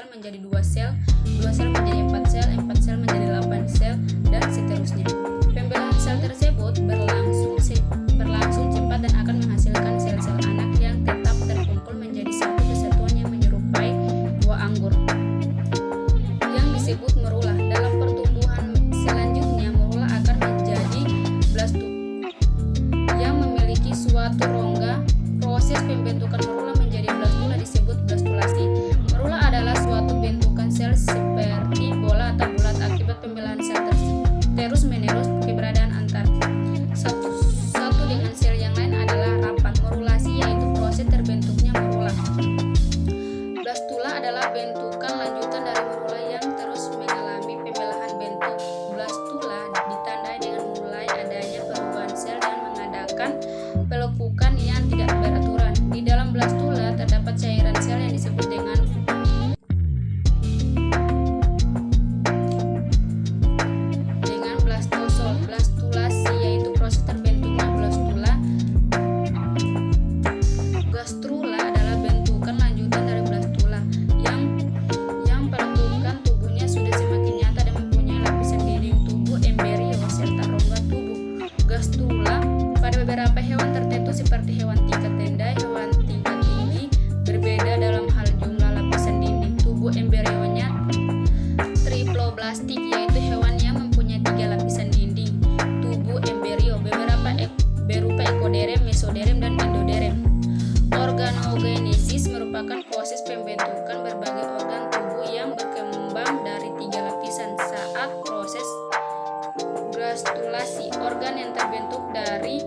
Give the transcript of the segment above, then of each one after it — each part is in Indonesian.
sel menjadi 2 sel, 2 sel menjadi 4 sel, 4 sel menjadi 8 sel, dan seterusnya. Pembelahan sel tersebut berlangsung cepat dan akan menghasilkan sel-sel anak yang tetap terkumpul menjadi satu kesatuan yang menyerupai buah anggur, yang disebut merula. Dalam pertumbuhan selanjutnya, merula akan menjadi blastula yang memiliki suatu rongga. Proses pembentukan merula menjadi blastula disebut blastulasi. Merula adalah suatu bentukan sel seperti bola atau bulat akibat pembelahan sel terus-menerus. Keberadaan antar satu dengan sel yang lain adalah rapat. Merulasi yaitu proses terbentuknya merula. Blastula adalah bentukan lanjutan dari merula yang terus mengalami pembelahan. Bentuk blastula ditandai dengan mulai adanya perubahan sel dan mengadakan pelekukan yang tidak beraturan. Di dalam blastula terdapat cairan sel yang disebut dengan blastosol. Blastulasi yaitu proses terbentuknya blastula. Gastrula adalah bentukan lanjutan dari blastula yang pelekukan tubuhnya sudah semakin nyata dan mempunyai lapisan dinding tubuh embrio serta rongga tubuh. Gastrula pada beberapa hewan tertentu seperti hewan tingkat rendah, hewan tingkat tinggi berbeda dalam hal jumlah lapisan dinding tubuh embrionya. Triploblastik yaitu hewan yang mempunyai 3 lapisan dinding tubuh embrio, berupa ekoderem, mesoderem, dan endoderem. Organogenesis merupakan proses pembentukan berbagai organ tubuh yang berkembang dari 3 lapisan. Saat proses gastrulasi, organ yang terbentuk dari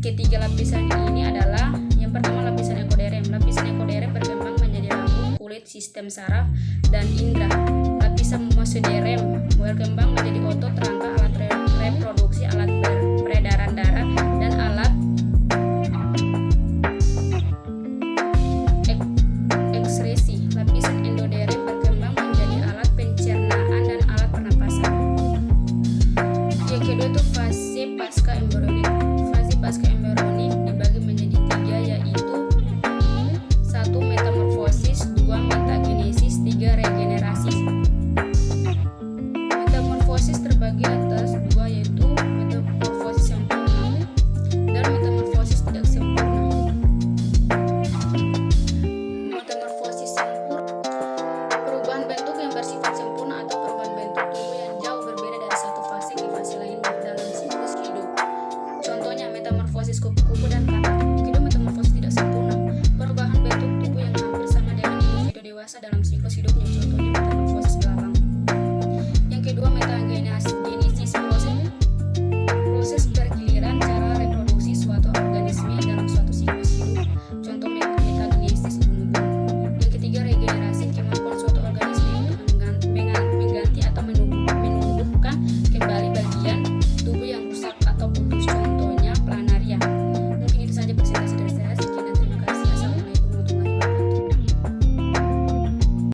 ketiga lapisan ini adalah: yang pertama, lapisan ekoderem. Lapisan ekoderem berkembang menjadi rambut, kulit, sistem saraf, dan indera. Lapisan mesoderem berkembang menjadi otot, rangka, alat reproduksi, alat peredaran darah, dan alat ekskresi. Lapisan endoderem berkembang menjadi alat pencernaan dan alat pernapasan. Yang kedua itu fase pasca embrionik. Fase pasca embrionik dibagi menjadi 3, yaitu 1. Metamorfosis, 2. metagenesis, 3. regenerasi. Metamorfosis terbagi atas 2, yaitu metamorfosis sempurna dan metamorfosis tidak sempurna. Metamorfosis sempurna, perubahan bentuk yang bersifat sempurna atau perubahan bentuk tubuh yang jauh berbeda dari satu fase ke fase lain dalam siklus hidup. Contohnya metamorfosis kupu-kupu dan katak. Yang kedua, metamorfosis tidak sempurna, perubahan bentuk tubuh yang hampir sama dengan individu dewasa dalam siklus hidupnya. Contohnya